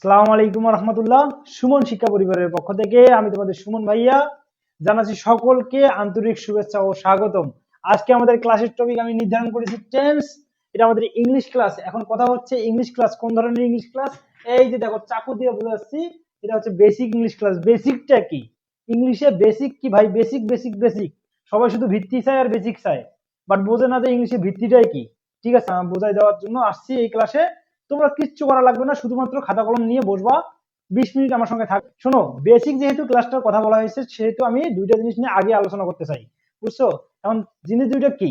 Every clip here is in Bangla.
আসসালামু আলাইকুম রহমতুল্লাহ। সুমন শিক্ষা পরিবারের পক্ষ থেকে আমি তোমাদের সুমন ভাইয়া জানাচ্ছি সকলকে আন্তরিক শুভেচ্ছা ও স্বাগতম। আজকে আমাদের ক্লাসের টপিক আমি নির্ধারণ করেছি টেন্স। এটা আমাদের ইংলিশ ক্লাস। এখন কথা হচ্ছে ইংলিশ ক্লাস কোন ধরনের ইংলিশ ক্লাস। এই যে দেখো চাকু দিয়ে বোঝাচ্ছি, এটা হচ্ছে বেসিক ইংলিশ ক্লাস। বেসিকটা কি? ইংলিশে বেসিক কি ভাই? Basic basic basic. সবাই শুধু ভিত্তি চায় আর বেসিক চায়, বাট বোঝে না যে ইংলিশে ভিত্তিটাই কি। ঠিক আছে, বোঝাই দেওয়ার জন্য আসছি এই ক্লাসে। তোমরা কিচ্ছু করা লাগবে না, শুধুমাত্র খাতা কলম নিয়ে বসবা, 20 মিনিট আমার সঙ্গে থাক। শোনো, বেসিক যেহেতু ক্লাসটার কথা বলা হয়েছে, সেহেতু আমি দুইটা জিনিস নিয়ে আগে আলোচনা করতে চাই, বুঝছো? এখন জিনিস দুইটা কি,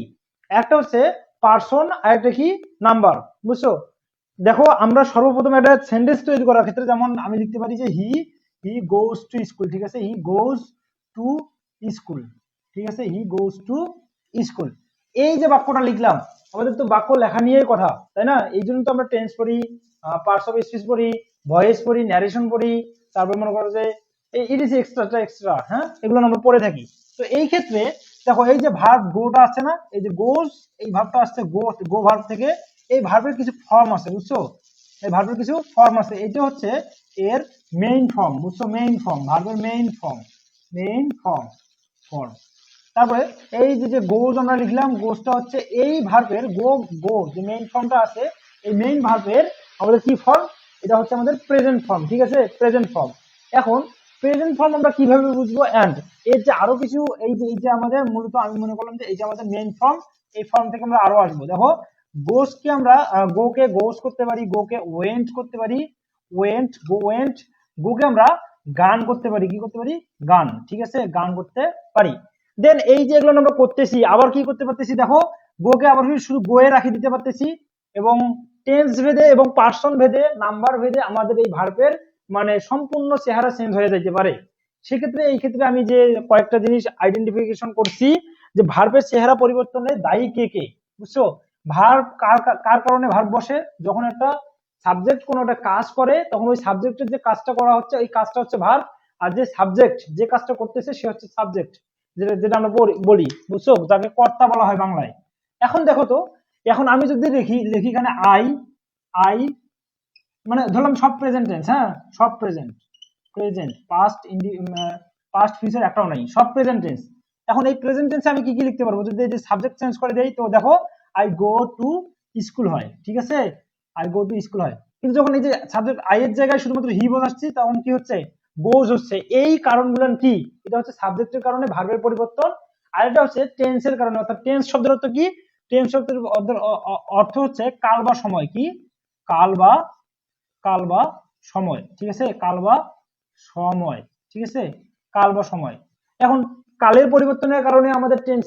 একটা হচ্ছে পার্সন আর একটা কি নাম্বার, বুঝছো? দেখো, আমরা সর্বপ্রথম একটা সেন্টেন্স তৈরি করার ক্ষেত্রে যেমন আমি লিখতে পারি যে হি হি গোজ টু স্কুল। ঠিক আছে, হি গোজ টু স্কুল। ঠিক আছে, হি গোজ টু স্কুল। এই যে বাক্যটা লিখলাম, আমাদের তো বাক্য লেখা নিয়েই কথা, তাই না? এই জন্য তো আমরা টেন্স পড়ি, পার্টস অফ স্পিচ পড়ি, ভয়েস পড়ি, ন্যারেশন পড়ি, তারপর মনে করো যে ইট ইজ এক্সট্রা এক্সট্রা, হ্যাঁ, এগুলো আমরা পড়ে থাকি। তো এই ক্ষেত্রে দেখো, এই যে ভার্ব গোটা আছে না, এই যে গোজ, এই ভার্বটা আসছে গো, গো ভার্ব থেকে। এই ভার্বের কিছু ফর্ম আছে, বুঝছো? এই ভার্বের কিছু ফর্ম আছে, এটা হচ্ছে এর মেইন ফর্ম, বুঝছো? মেইন ফর্ম, ভার্বের main form, main form, form. তারপরে এই যে গোজ আমরা লিখলাম, গোজটা হচ্ছে এই ভার্বের গো, গো যে মেইন ফর্মটা আছে, এই মেইন ভার্বের আমাদের কি ফর্ম? এটা হচ্ছে আমাদের প্রেজেন্ট ফর্ম। ঠিক আছে, প্রেজেন্ট ফর্ম। এখন প্রেজেন্ট ফর্ম আমরা কিভাবে বুঝবো? এন্ড এর যে আরো কিছু, এই যে আমাদের মূলত আমি মনে করলাম যে এই যে আমাদের মেইন ফর্ম, এই ফর্ম থেকে আমরা আরো আসবো। দেখো, গোসকে আমরা গোকে গোস করতে পারি, গোকে ওয়েন্ট করতে পারি, ওয়েন্ট, গো ওয়েন্ট। গোকে আমরা গান করতে পারি, কি করতে পারি? গান। ঠিক আছে, গান করতে পারি। দেন এই যে এগুলো আমরা করতেছি, আবার কি করতে পারতেছি? দেখো, গোকে আবার শুধু গোয়ে রাখি দিতে পারতেছি, এবং টেন্স ভেদে এবং পার্সন ভেদে, নাম্বার ভেদে আমাদের এই ভার্বের মানে সম্পূর্ণ চেহারা চেঞ্জ হয়ে যেতে পারে। সেক্ষেত্রে এই ক্ষেত্রে আমি যে কয়েকটা জিনিস আইডেন্টিফিকেশন করছি, যে ভার্বের চেহারা পরিবর্তনে দায়ী কে কে, বুঝছো? ভার্ব কার কার কারণে ভার্ব বসে? যখন একটা সাবজেক্ট কোনো একটা কাজ করে, তখন ওই সাবজেক্টের যে কাজটা করা হচ্ছে, ওই কাজটা হচ্ছে ভার্ব। আর যে সাবজেক্ট যে কাজটা করতেছে, সে হচ্ছে সাবজেক্ট, যেটা যেটা আমরা বলি, বুঝছো? যাকে কর্তা বলা হয় বাংলায়। এখন দেখো তো, এখন আমি যদি লিখি লিখি এখানে আই, আই মানে ধরলাম সব প্রেজেন্ট টেন্স, হ্যাঁ, সব present, present past past future একটাও নাই, সব প্রেজেন্ট টেন্স। এখন এই প্রেজেন্ট টেন্সে আমি কি কি লিখতে পারবো? যদি এই যে সাবজেক্ট চেঞ্জ করে দেই, তো দেখো আই গো টু স্কুল হয়। ঠিক আছে, আই গো টু স্কুল হয়। কিন্তু যখন এই যে সাবজেক্ট আই এর জায়গায় শুধুমাত্র হি বোঝাচ্ছি, তখন কি হচ্ছে? গোজ হচ্ছে। এই কারণগুলো কি? এটা হচ্ছে সাবজেক্টের কারণে ভার্বের পরিবর্তন, আর এটা হচ্ছে টেন্সের কারণে। অর্থাৎ টেন্স শব্দের অর্থ কি? টেন্স শব্দের অর্থ হচ্ছে কাল বা সময়। কি? কাল বা, কাল বা সময়। ঠিক আছে, কাল বা সময়। ঠিক আছে, কাল বা সময়। এখন কালের পরিবর্তনের কারণে আমাদের টেন্স,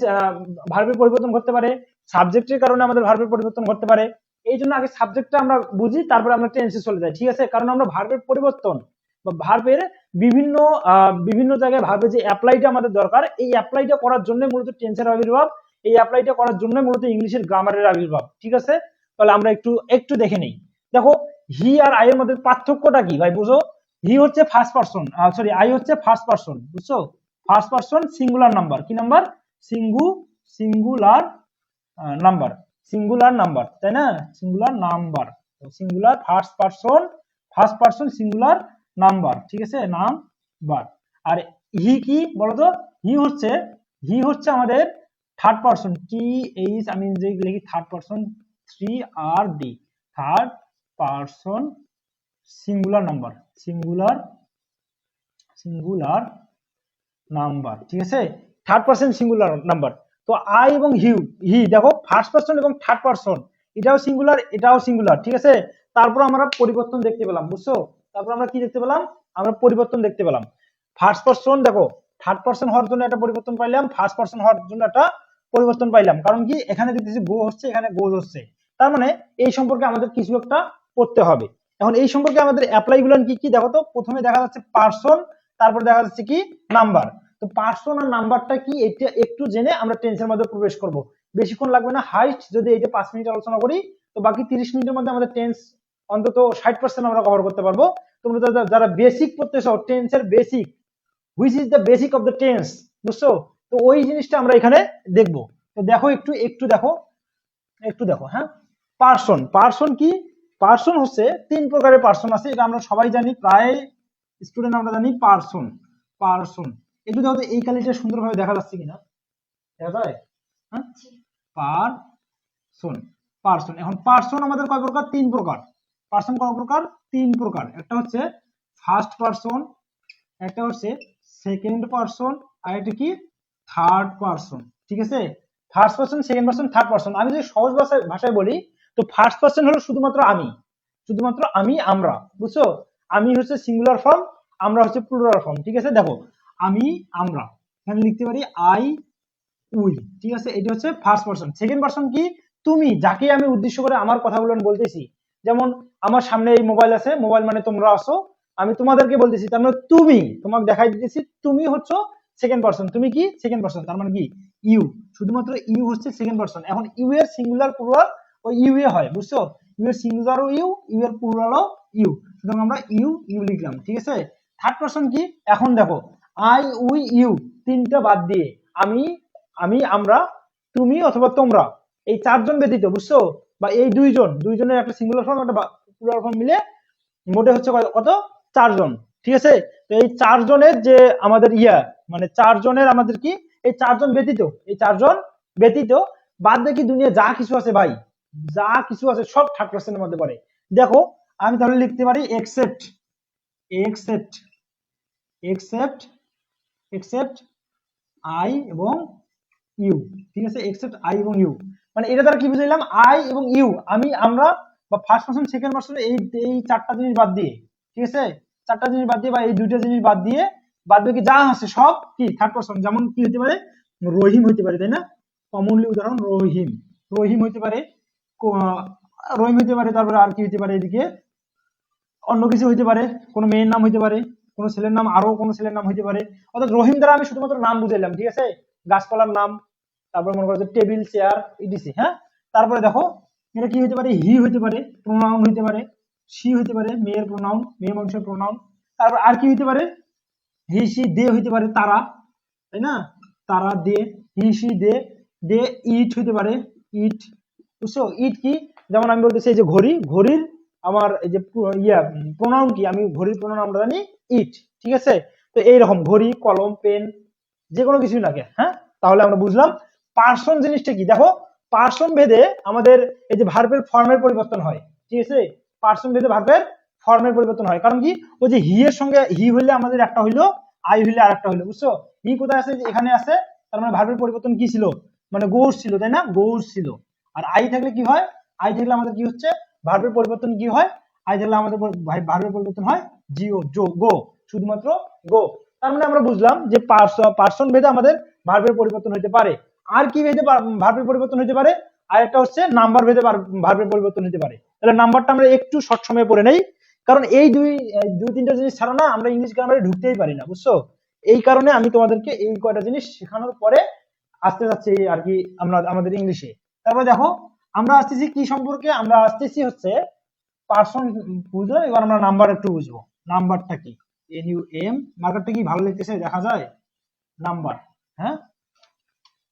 ভার্বের পরিবর্তন ঘটতে পারে, সাবজেক্টের কারণে আমাদের ভার্বের পরিবর্তন ঘটতে পারে। এই জন্য আগে সাবজেক্টটা আমরা বুঝি, তারপরে আমরা টেন্সে চলে যাই। ঠিক আছে, কারণ আমরা ভার্বের পরিবর্তন বা ভার্বের বিভিন্ন বিভিন্ন জায়গায় ভার্বের যে অ্যাপ্লাইটা আমাদের দরকার, এই অ্যাপ্লাইটা করার জন্য মূলত টেন্সের আবির্ভাব। এই অ্যাপ্লাইটা করার জন্য মূলত ইংলিশের গ্রামারের আবির্ভাব। ঠিক আছে, তাহলে আমরা একটু একটু দেখে নেই। দেখো, হি আর আই এর মধ্যে পার্থক্যটা কি ভাই, বুঝো? হি হচ্ছে ফার্স্ট পারসন, সরি, আই হচ্ছে ফার্স্ট পারসন, বুঝছো? First person singular number. কি number? Singular number, singular number, তাই না? Singular number, singular first person singular number. ঠিক আছে, নাম্বার। আর হি কি বলতো? হি হচ্ছে, হি হচ্ছে আমাদের থার্ড পারসন, টি এইচ, আমি যে লিখি third person, 3 R D, third person singular number, singular number. ঠিক আছে, থার্ড পারসন সিঙ্গুলার নাম্বার। তো আই এবং হি দেখো, ফার্স্ট পারসন এবং থার্ড পারসন, এটাও সিঙ্গুলার, এটাও সিঙ্গুলার। ঠিক আছে, তারপর আমরা পরিবর্তন দেখতে পেলাম, বুঝছো? তারপর আমরা কি দেখতে পেলাম? আমরা পরিবর্তন দেখতে পেলাম। ফার্স্ট পারসন দেখো, থার্ড পারসন হওয়ার জন্য একটা পরিবর্তন পাইলাম, ফার্স্ট পারসন হওয়ার জন্য একটা পরিবর্তন পাইলাম। কারণ কি? এখানে দেখতেছি গো হচ্ছে, এখানে গোজ হচ্ছে। তার মানে এই সম্পর্কে আমাদের কিছু একটা করতে হবে। এখন এই সম্পর্কে আমাদের অ্যাপ্লাই গুলো কি কি দেখো তো। প্রথমে দেখা যাচ্ছে পারসন, তারপর দেখা যাচ্ছে কি? নাম্বার। তো পার্সন আর নাম্বারটা কি, এটা একটু জেনে আমরা টেন্সের মধ্যে প্রবেশ করব। বেশিক্ষণ লাগবে না, হাইস্ট যদি এই যে 5 মিনিট আলোচনা করি, তো বাকি 30 মিনিটের মধ্যে আমাদের টেন্স অন্তত 60% আমরা কভার করতে পারবো। তোমরা যারা বেসিক পড়তেছো, টেন্সের basic, which is the basic of the tense, বুঝছো? তো ওই জিনিসটা আমরা এখানে দেখবো। তো দেখো, একটু একটু দেখো, একটু দেখো, হ্যাঁ। পার্সন, পার্সন কি? পার্সন হচ্ছে 3 প্রকারের পার্সন আছে, এটা আমরা সবাই জানি, প্রায় স্টুডেন্ট আমরা জানি পার্সন। পার্সন একটু দেখো তো এই কালিটা সুন্দরভাবে দেখা যাচ্ছে কিনা, দেখা যায়? হ্যাঁ, পার্সন। পার্সন, এখন পার্সন আমাদের কয় প্রকার? 3 প্রকার। পার্সন কয় প্রকার? 3 প্রকার। একটা হচ্ছে ফার্স্ট পার্সন, একটা হচ্ছে সেকেন্ড পার্সন, আর একটা কি থার্ড পার্সন। ঠিক আছে, first person, second person, third person. আমি যদি সহজ ভাষায় বলি, তো ফার্স্ট পার্সন হলো শুধুমাত্র আমি, শুধুমাত্র আমি, আমরা, বুঝছো? আমি হচ্ছে সিঙ্গুলার ফর্ম, আমরা হচ্ছে প্লুরাল ফর্ম। ঠিক আছে, দেখো আমি, আমরা, এখানে লিখতে পারি আই, উই। ঠিক আছে, এটা হচ্ছে ফার্স্ট পার্সন। সেকেন্ড পার্সন কি? তুমি, যাকে আমি উদ্দেশ্য করে আমার কথাগুলো বলতেছি। যেমন আমার সামনে এই মোবাইল আছে, মোবাইল মানে তোমরা আছো, আমি তোমাদেরকে বলতেছি, তার মানে তুমি, তোমাকে দেখাই দিতেছি, তুমি হচ্ছে সেকেন্ড পার্সন। তুমি কি? সেকেন্ড পার্সন, তার মানে কি ইউ, শুধুমাত্র ইউ হচ্ছে সেকেন্ড পার্সন। এখন ইউ এর singular plural O U A হয়, বুঝছো? ইউ এর সিঙ্গুলারও ইউ, ইউ এর প্লুরালও ইউ, সুতরাং আমরা ইউ ইউ লিখলাম। ঠিক আছে, থার্ড পার্সন কি? এখন দেখো আই, উই, ইউ, তিনটা বাদ দিয়ে আমি, আমি, আমরা, তুমি অথবা তোমরা, এই চারজন ব্যতীত, বুঝছো? বা এই দুইজনের একটা সিঙ্গুলার ফর্ম একটা প্লুরাল ফর্ম মিলে মোটে হচ্ছে কত? চারজন। ঠিক আছে, তো এই চারজনের যে আমাদের মানে চারজনের আমাদের কি, এই চারজন ব্যতীত, এই চারজন ব্যতীত বাদ বাকি দুনিয়া যা কিছু আছে ভাই, যা কিছু আছে সব থার্ড পার্সনের মধ্যে পড়ে। দেখো আমি তাহলে লিখতে পারি except, except, except, except I এবং ইউ। ঠিক আছে, এক্সেপ্ট আই এবং ইউ, মানে এটা দ্বারা কি বুঝাইলাম? আই এবং ইউ, আমি, আমরা, বা ফার্স্ট পার্সন, সেকেন্ড পার্সন, এই চারটা জিনিস বাদ দিয়ে, ঠিক আছে, চারটা জিনিস বাদ দিয়ে বা এই দুইটা জিনিস বাদ দিয়ে বাদ বাকি যা আছে সব কি থার্ড পার্সন। যেমন কি হতে পারে? রহিম হইতে পারে, তাই না? কমনলি উদাহরণ রহিম, রহিম হইতে পারে, রহিম হইতে পারে। তারপরে আর কি হইতে পারে? এদিকে অন্য কিছু হইতে পারে, কোনো মেয়ের নাম হইতে পারে, কোনো ছেলের নাম, আরো কোনো ছেলের নাম হইতে পারে। অর্থাৎ রহিম দ্বারা আমি শুধুমাত্র নাম বুঝাইলাম। ঠিক আছে, গাছপালার নাম, তারপরে মনে করো যে টেবিল, চেয়ার, ইডিসি। হ্যাঁ, তারপরে দেখো এটা কি হইতে পারে? হি হইতে পারে, প্রোনাউন হইতে পারে, সি হইতে পারে, মেয়ের প্রোনাউন, মেয়ে মানুষের প্রোনাউন। তারপর আর কি হইতে পারে? হি, সি, দে হইতে পারে, তারা, তাই না? তারা, দে, হি, সি, দে, দে। ইট হইতে পারে, ইট, বুঝছো? ইট কি? যেমন আমি বলতেছি এই যে ঘড়ি, ঘড়ির আমার এই যে প্রোনাউন কি? আমি ঘড়ির প্রোনাউন আমরা জানি ইট। ঠিক আছে, তো এইরকম ঘড়ি, কলম, পেন, যে কোনো কিছুই লাগে। হ্যাঁ, তাহলে আমরা বুঝলাম পার্সন জিনিসটা কি। দেখো পার্সন ভেদে আমাদের এই যে ভার্বের ফর্মের পরিবর্তন হয়। ঠিক আছে, পার্সন ভেদে ভার্বের ফর্মের পরিবর্তন হয়। কারণ কি? ওই যে হি এর সঙ্গে হি হইলে আমাদের একটা হইলো, আই হইলে আর একটা হইলো, বুঝছো? হি কোথায় আছে? এখানে আছে, তার মানে ভার্বের পরিবর্তন কি ছিল? মানে গোস ছিল, তাই না? গোস ছিল। আর আই থাকলে কি হয়? আই থাকলে আমাদের কি হচ্ছে? ভার্বের পরিবর্তন কি হয়? আই থাকলে আমাদের ভার্বের পরিবর্তন হয় জিও, গো, শুধুমাত্র গো। তার মানে আমরা বুঝলাম যে পার্সন ভেদে আমাদের ভার্বের পরিবর্তন হতে পারে। আর কি ভেদে ভার্বের পরিবর্তন হতে পারে? আর একটা হচ্ছে নাম্বার ভেদে ভার্বের পরিবর্তন হতে পারে। তাহলে নাম্বারটা আমরা একটু শর্ট সময়ে পড়ে নেই, কারণ এই দুই তিনটা জিনিস ছাড়া না আমরা ইংলিশ গ্রামারে ঢুকতেই পারি না, বুঝছো? এই কারণে আমি তোমাদেরকে এই কয়টা জিনিস শেখানোর পরে আসতে যাচ্ছি আর কি আমরা আমাদের ইংলিশে। তারপরে দেখো আমরা আসতেছি কি সম্পর্কে? আমরা আসতেছি হচ্ছে পার্সন বুঝলো, এবার আমরা নাম্বার একটু বুঝবো। নাম্বারটা কি? NUM, মার্কারটা কি ভালো লিখতেছে? দেখা যায় নাম্বার? হ্যাঁ,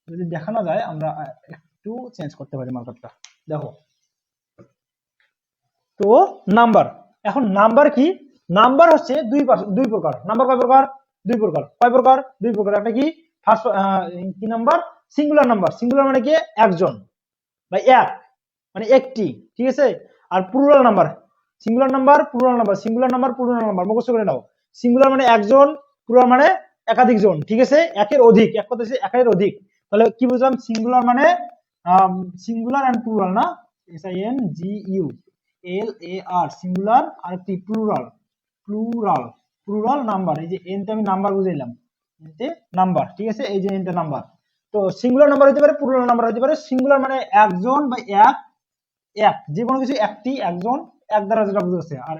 যদি দেখানো যায় আমরা একটু চেঞ্জ করতে পারি মার্কারটা। দেখো তো নাম্বার, এখন নাম্বার কি? নাম্বার হচ্ছে দুই প্রকার। নাম্বার কয় প্রকার? দুই প্রকার। কয় প্রকার? দুই প্রকার। একটা কি ফার্স্ট কি নাম্বার? Singular number. সিঙ্গুলার মানে কি? একজন বা এক, মানে একটি। ঠিক আছে, আর plural number. Singular number, plural number, singular number, plural number মুখস্থ করে নাও। সিঙ্গুলার মানে একজন, প্লুরাল মানে একাধিক জন। ঠিক আছে, একের অধিক, এক কথা হচ্ছে একের অধিক। তাহলে কি বুঝলাম? সিঙ্গুলার মানে সিঙ্গুলার এন্ড প্লুরাল, না? SINGULAR, সিঙ্গুলার, আর কি প্লুরাল, প্লুরাল, প্লুরাল নাম্বার। এই যে এনতে আমি নাম্বার বুঝাইলাম, এনতে নাম্বার। ঠিক আছে, এই যে এনতে নাম্বার। তো সিঙ্গুলার নাম্বার হতে পারে, প্লুরাল নাম্বার হতে পারে। সিঙ্গুলার মানে একজন বা এক, এক যে কোনো কিছু, একটি, একজন, এক দ্বারা যেটা বুঝাচ্ছে। আর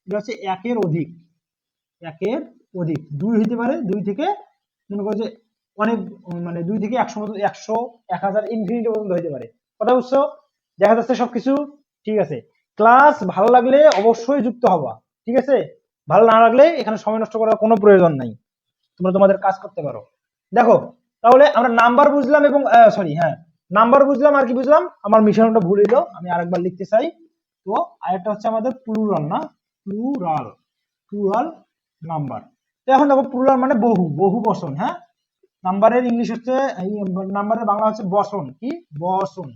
এটা হচ্ছে একের অধিক, একের অধিক। দুই হইতে পারে, দুই থেকে মনে করো যে অনেক, মানে 2 থেকে 100 মতো, 100, 1000, ইনফিনিটি পর্যন্ত হইতে পারে। কথা বুঝছো? দেখা যাচ্ছে সবকিছু ঠিক আছে। ক্লাস ভালো লাগলে অবশ্যই যুক্ত হবা। ঠিক আছে, ভালো না লাগলে এখানে সময় নষ্ট করার কোনো প্রয়োজন নাই, তোমরা তোমাদের কাজ করতে পারো। দেখো তাহলে আমরা নাম্বার বুঝলাম এবং সরি, হ্যাঁ, নাম্বার বুঝলাম, আর কি বুঝলাম? আমার মিশনটা ভুল হইলো, আমি আরেকবার লিখতে চাই। তো আরেকটা হচ্ছে আমাদের প্লুরাল, না প্লুরাল, প্লুরাল নাম্বার। তো এখন দেখো প্লুরাল মানে বহু, বহু বচন। হ্যাঁ, নাম্বারের ইংলিশ হচ্ছে, নাম্বারের বাংলা হচ্ছে বচন, কি বচন,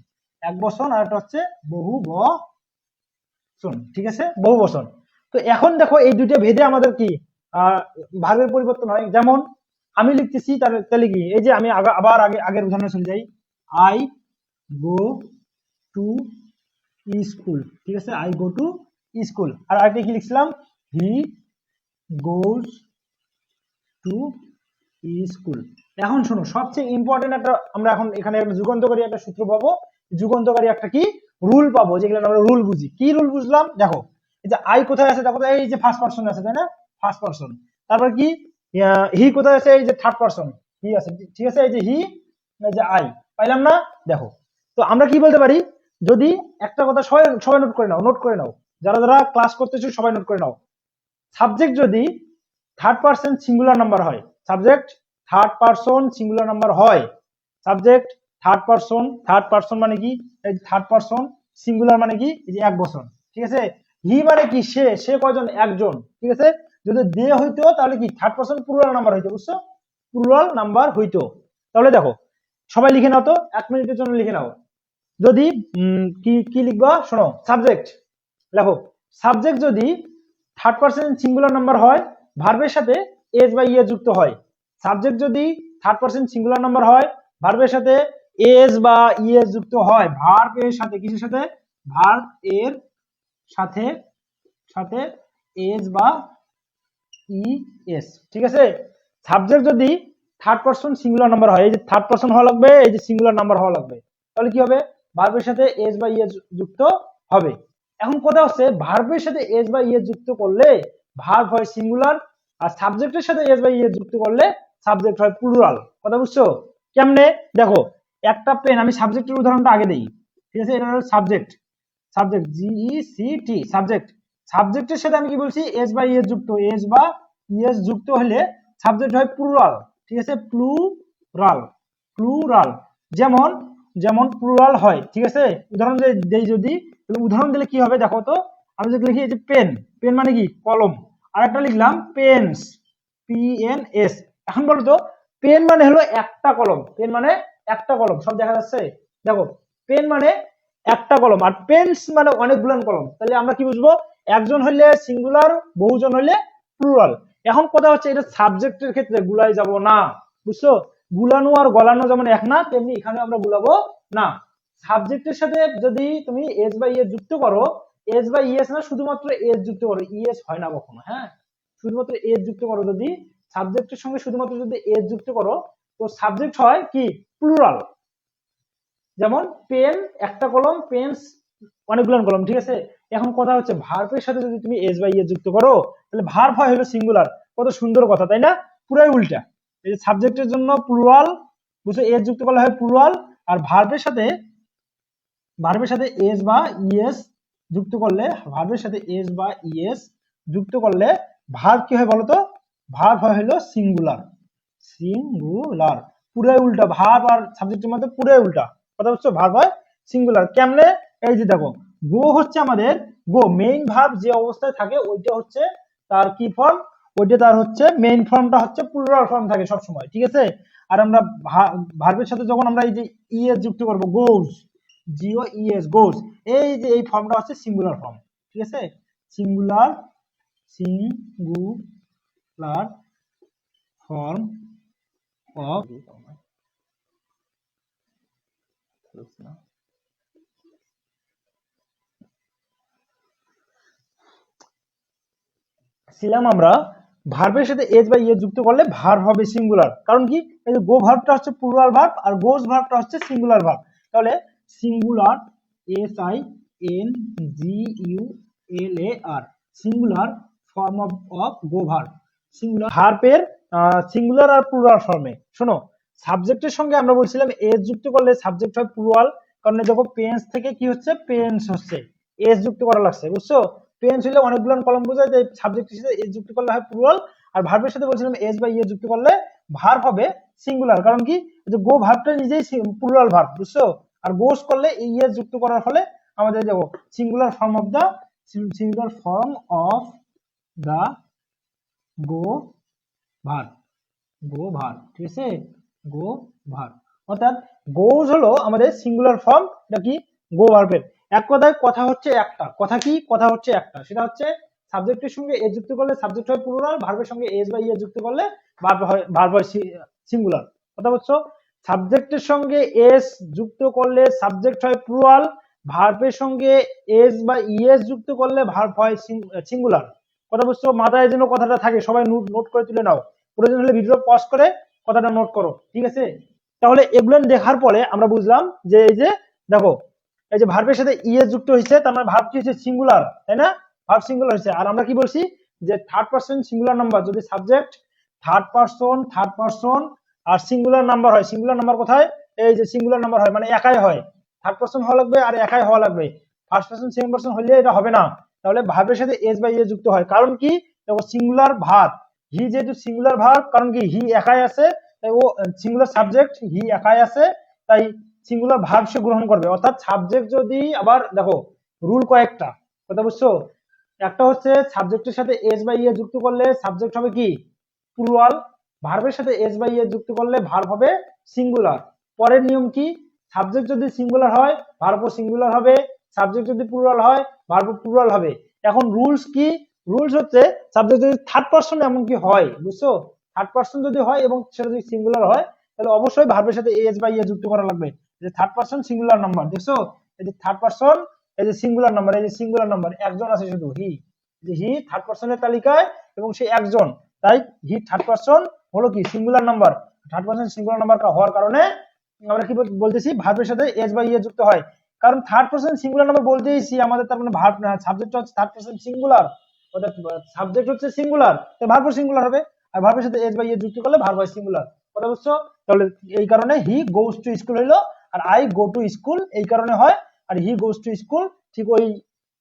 এক বচন, আর একটা হচ্ছে বহু বচন। ঠিক আছে, বহু বচন। তো এখন দেখো এই দুইটা ভেদে আমাদের কি ভার্বের পরিবর্তন হয়। যেমন আমি লিখতেছি তাহলে কি, এই যে আমি আবার আগের উদাহরণে চলে যাই, আই গো টু স্কুল। ঠিক আছে, আই গো টু স্কুল। আর আরেকটা কি লিখছিলাম, হি গোজ টু স্কুল। এখন শোনো, সবচেয়ে ইম্পর্টেন্ট একটা আমরা এখন এখানে একটা যুগান্তকারী একটা সূত্র পাবো, যুগান্তকারী একটা কি রুল পাবো, যেগুলো আমরা রুল বুঝি। কি রুল বুঝলাম দেখো, এই যে আই কোথায় আছে দেখো, এই যে ফার্স্ট পারসন আছে, তাই না, ফার্স্ট পারসন। তারপর কি হি কোথায় আছে, এই যে থার্ড পারসন হি আছে। ঠিক আছে, এই যে হি, এই যে আই, পাইলাম না। দেখো, তো আমরা কি বলতে পারি, যদি একটা কথা সবাই সবাই নোট করে নাও, নোট করে নাও, যারা যারা ক্লাস করতেছো সবাই নোট করে নাও। সাবজেক্ট যদি থার্ড পারসন সিঙ্গুলার নাম্বার হয়, subject third person singular number হয়, সাবজেক্ট থার্ড পারসন মানে কি, এই থার্ড পারসন সিঙ্গুলার মানে কি, এই যে এক বচন। ঠিক আছে, হি মানে কি সে কয়জন, একজন। ঠিক আছে, যদি দে হইতো তাহলে কি থার্ড পারসন প্লুরাল নাম্বার হইতো, বুঝছো, প্লুরাল নাম্বার হইতো। তাহলে দেখো সবাই লিখে নাও তো, 1 মিনিটের জন্য লিখে নাও। যদি কি কি লিখবা শোনো, সাবজেক্ট লেখো, সাবজেক্ট যদি থার্ড পারসন সিঙ্গুলার নাম্বার হয়, ভার্বের সাথে এস বা ইয়ে যুক্ত হয়। সাবজেক্ট যদি থার্ড পারসন সিঙ্গুলার নাম্বার হয়, ভার্বের সাথে এস বা ইএস যুক্ত হয়, ভার্ব এর সাথে, কিসের সাথে, ভার্ব এর সাথে সাথে এস বা ইএস। ঠিক আছে, সাবজেক্ট যদি থার্ড পারসন সিঙ্গুলার নাম্বার হয়, এই যে থার্ড পারসন হওয়া লাগবে, এই যে সিঙ্গুলার নাম্বার হওয়া লাগবে, তাহলে কি হবে, ভার্বের সাথে এস বা ইএস যুক্ত হবে। এখন কথা হচ্ছে, ভার্বের সাথে এস বা ইএস যুক্ত করলে ভার্ব হয় সিঙ্গুলার, আর সাবজেক্টের সাথে এস বা ইএস যুক্ত করলে সাবজেক্ট হয় প্লুরাল। কথা বুঝছো কেমনে, দেখো একটা পেন, আমি সাবজেক্টের উদাহরণটা আগে দেই। ঠিক আছে, এটা হলো সাবজেক্ট, সাবজেক্ট জিইসিটি, সাবজেক্ট। সাবজেক্টের সাথে আমি কি বলছি, এস বা ইএস যুক্ত, এস বা ইএস যুক্ত হলে সাবজেক্ট হয় প্লুরাল। ঠিক আছে, প্লুরাল, প্লুরাল, যেমন যেমন প্লুরাল হয়। ঠিক আছে, উদাহরণ দেই, যদি উদাহরণ দিলে কি হবে দেখো তো, আমি যদি লিখি এই যে পেন, পেন মানে কি কলম, আর একটা লিখলাম পেন্স, পিএনএস। এখন বলো তো, পেন মানে হলো একটা কলম, পেন মানে একটা কলম, সব দেখা যাচ্ছে, দেখো পেন মানে একটা কলম, আর পেন্স মানে অনেকগুলো কলম। তাহলে আমরা কি বুঝবো, একজন হইলে সিঙ্গুলার, বহুজন হইলে প্লুরাল। এখন কথা হচ্ছে, এটা সাবজেক্টের ক্ষেত্রে গুলাই যাব না, বুঝছো, গুলানো আর গলানো যেমন এক না, তেমনি এখানে আমরা গুলাবো না। সাবজেক্টের সাথে যদি তুমি এস বা ইএস যুক্ত করো, এস বা ইএস না, শুধুমাত্র এস যুক্ত করো, ইএস হয় না কখনো। হ্যাঁ, শুধুমাত্র এস যুক্ত করো, যদি সাবজেক্টের সঙ্গে শুধুমাত্র যদি এস যুক্ত করো, তো সাবজেক্ট হয় কি প্লুরাল। যেমন পেন একটা কলম, পেন্স অনেকগুলো কলম। ঠিক আছে, এখন কথা হচ্ছে, ভার্বের সাথে যদি তুমি এস বা ইএস যুক্ত করো, তাহলে ভার্ব হয় হলো সিঙ্গুলার। কত সুন্দর কথা, তাই না, পুরাই উল্টা। এই যে সাবজেক্টের জন্য প্লুরাল, বুঝছো, এস যুক্ত করলে হয় প্লুরাল, আর ভার্বের সাথে এস বা ইএস যুক্ত করলে, ভার্বের সাথে এস বা ইএস যুক্ত করলে ভার্ব কি হয় বলতো, ভার্ব হয় হলো সিঙ্গুলার, সিঙ্গুলার, পুরাই উল্টা, ভার্ব আর সাবজেক্টের মধ্যে পুরাই উল্টা। কথা বুঝছো, ভার্ব হয় সিঙ্গুলার কেমনে, এই যে দেখো, গো হচ্ছে আমাদের, গো মেইন ভার্ব যে অবস্থায় থাকে ওইটা হচ্ছে তার কি ফর্ম, ওইটা তার হচ্ছে মেইন ফর্মটা হচ্ছে প্লুরাল ফর্ম থাকে সব সময়। ঠিক আছে, আর আমরা ভার্বের সাথে যখন আমরা এই যে ইএস যুক্ত করব, গোজ, জিও ইএস, গোজ, এই যে এই ফর্মটা হচ্ছে সিঙ্গুলার ফর্ম। ঠিক আছে, সিঙ্গুলার, সিঙ্গুলার ফর্ম অফ, ছিলাম আমরা, ভার্বের সাথে এস বা ইএস যুক্ত করলে ভার্ব হবে সিঙ্গুলার। কারণ কি, এই যে গো ভার্বটা হচ্ছে প্লুরাল ভার্ব, আর গোজ ভার্বটা হচ্ছে সিঙ্গুলার ভার্ব। তাহলে singular, S I N G U L A R, singular form of go verb, singular ভার্বের সিঙ্গুলার আর প্লুরাল ফর্মে। শোনো, সাবজেক্টের সঙ্গে আমরা বলছিলাম এস যুক্ত করলে সাবজেক্ট হয় প্লুরাল, কারণ দেখো পেন্স থেকে কি হচ্ছে, পেন্স হচ্ছে, এস যুক্ত করা লাগছে, বুঝছো, পেন্স হলে অনেকগুলো কলম বোঝায়, তাই সাবজেক্টের সাথে এস যুক্ত করলে হয় প্লুরাল, আর ভার্বের সাথে বলছিলাম এস বা ইএস যুক্ত করলে ভার্ব হবে সিঙ্গুলার। কারণ কি, যে গো ভার্বটা নিজেই প্লুরাল ভার্ব, বুঝছো, আর গোস করলে ইএস যুক্ত করার ফলে আমাদের দেখো সিঙ্গুলার ফর্ম অফ দা গো ভার, ঠিক আছে, গো ভার, অর্থাৎ গোজ হলো আমাদের সিঙ্গুলার ফর্ম, এটা কি গো ভার্বের। এক কথায় কথা হচ্ছে একটা, কথা হচ্ছে একটা, সেটা হচ্ছে সাবজেক্টের সঙ্গে এ যুক্ত করলে সাবজেক্ট হয় প্লুরাল, ভার্বের সঙ্গে এস বা ইয়ে যুক্ত করলে ভার্ব হয় সিঙ্গুলার। কথা বলছো, সাবজেক্টের সঙ্গে এস যুক্ত করলে সাবজেক্ট হয় প্লুরাল, ভার্বের সঙ্গে এস বা ইএস যুক্ত করলে ভার্ব হয় সিঙ্গুলার। কথা বুঝছো, মাথায় যেন কথাটা থাকে, সবাই নোট করে তুলে নাও, প্রয়োজন হলে ভিডিও পজ করে কথাটা নোট করো, ঠিক আছে। তাহলে এগুলো দেখার পরে আমরা বুঝলাম যে এই যে দেখো এই যে ভার্বের সাথে ইএস যুক্ত হয়েছে, তার মানে ভার্ব কি হচ্ছে সিঙ্গুলার, তাই না, ভার্ব সিঙ্গুলার হয়েছে। আর আমরা কি বলছি যে থার্ড পারসন সিঙ্গুলার নাম্বার, যদি সাবজেক্ট থার্ড পারসন আর সিঙ্গুলার নাম্বার হয়, সিঙ্গুলার নাম্বার কোথায়, এই যে সিঙ্গুলার নাম্বার হয় মানে একাই হয়, থার্ড পারসন হওয়া লাগবে আর একাই হওয়া লাগবে, ফার্স্ট পারসন সেকেন্ড পারসন হলে এটা হবে না। তাহলে ভার্বের সাথে এস বা ইএস যুক্ত হয়, কারণ কি দেখো সিঙ্গুলার ভার্ব, হি যেহেতু সিঙ্গুলার ভার্ব, কারণ কি হি একাই আছে, তাই ও সিঙ্গুলার সাবজেক্ট, হি একাই আছে, তাই সিঙ্গুলার ভার্ব সে গ্রহণ করবে। অর্থাৎ সাবজেক্ট যদি আবার দেখো রুল কয়েকটা, কথা বুঝছো, একটা হচ্ছে সাবজেক্টের সাথে এস বা ইএস যুক্ত করলে সাবজেক্ট হবে কি প্লুরাল, ভার্বের সাথে এস বা ইএস যুক্ত করলে ভার্ব হবে সিঙ্গুলার। পরের নিয়ম কি, সাবজেক্ট যদি সিঙ্গুলার হয় ভার্বও সিঙ্গুলার হবে, সাবজেক্ট যদি প্লুরাল হয় ভার্বও প্লুরাল হবে। এখন রুলস কি, রুলস হচ্ছে সাবজেক্ট যদি থার্ড পারসন এমনকি হয়, বুঝছো, থার্ড পারসন যদি হয় এবং সেটা যদি সিঙ্গুলার হয় তাহলে অবশ্যই ভার্বের সাথে এস বা ইএস যুক্ত করা লাগবে। যে থার্ড পারসন সিঙ্গুলার নাম্বার, দেখছো এই যে থার্ড পারসন, এই যে সিঙ্গুলার নাম্বার, এই যে সিঙ্গুলার নাম্বার একজন আছে শুধু হি, যে হি থার্ড পারসনের তালিকায় এবং সে একজন, তাই হি থার্ড পারসন হলো কি singular number. Third person singular number হওয়ার কারণে আমরা কি বলতেছি ভার্বের সাথে এস বা ইএস যুক্ত হয়, কারণ থার্ড পারসন সিঙ্গুলার নাম্বার বলতেইছি আমাদের, তার মানে ভার্ব সাবজেক্ট হচ্ছে থার্ড পারসন সিঙ্গুলার, অর্থাৎ সাবজেক্ট হচ্ছে সিঙ্গুলার, তাই ভার্বও সিঙ্গুলার হবে, আর ভার্বের সাথে এস বা ইএস যুক্ত করলে ভার্ব হয় সিঙ্গুলার। কথা বুঝছো, তাহলে এই কারণে হি গোস টু স্কুল হইলো, আর আই গো টু স্কুল এই কারণে হয়, আর হি গোস টু স্কুল ঠিক ওই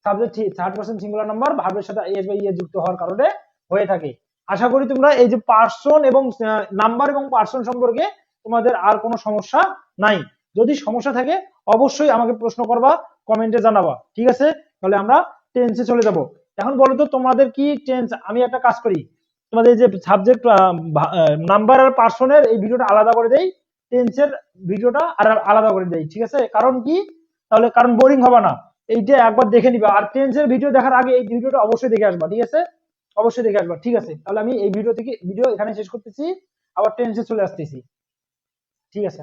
subject third person singular number ভার্বের সাথে এস বা ইএস যুক্ত হওয়ার কারণে হয়ে থাকে। আশা করি তোমরা এই যে পার্সন এবং নাম্বার এবং পার্সন সম্পর্কে তোমাদের আর কোনো সমস্যা নাই। যদি সমস্যা থাকে অবশ্যই আমাকে প্রশ্ন করবা, কমেন্টে জানাবা, ঠিক আছে। তাহলে আমরা টেন্সে চলে যাব। এখন বলো তো তোমাদের কি টেন্স, আমি একটা কাজ করি, তোমাদের যে সাবজেক্ট নাম্বার আর পার্সনের এই ভিডিওটা আলাদা করে দেই, টেন্সের ভিডিওটা আর আলাদা করে দেই, ঠিক আছে। কারণ কি, তাহলে কারণ বোরিং হবে না, এইটা একবার দেখে নিবা, আর টেন্সের ভিডিও দেখার আগে এই ভিডিওটা অবশ্যই দেখে আসবা, ঠিক আছে, অবশ্যই দেখে আসবা, ঠিক আছে। তাহলে আমি এই ভিডিও এখানে শেষ করতেছি, আবার টেন্সে চলে আসতেছি, ঠিক আছে।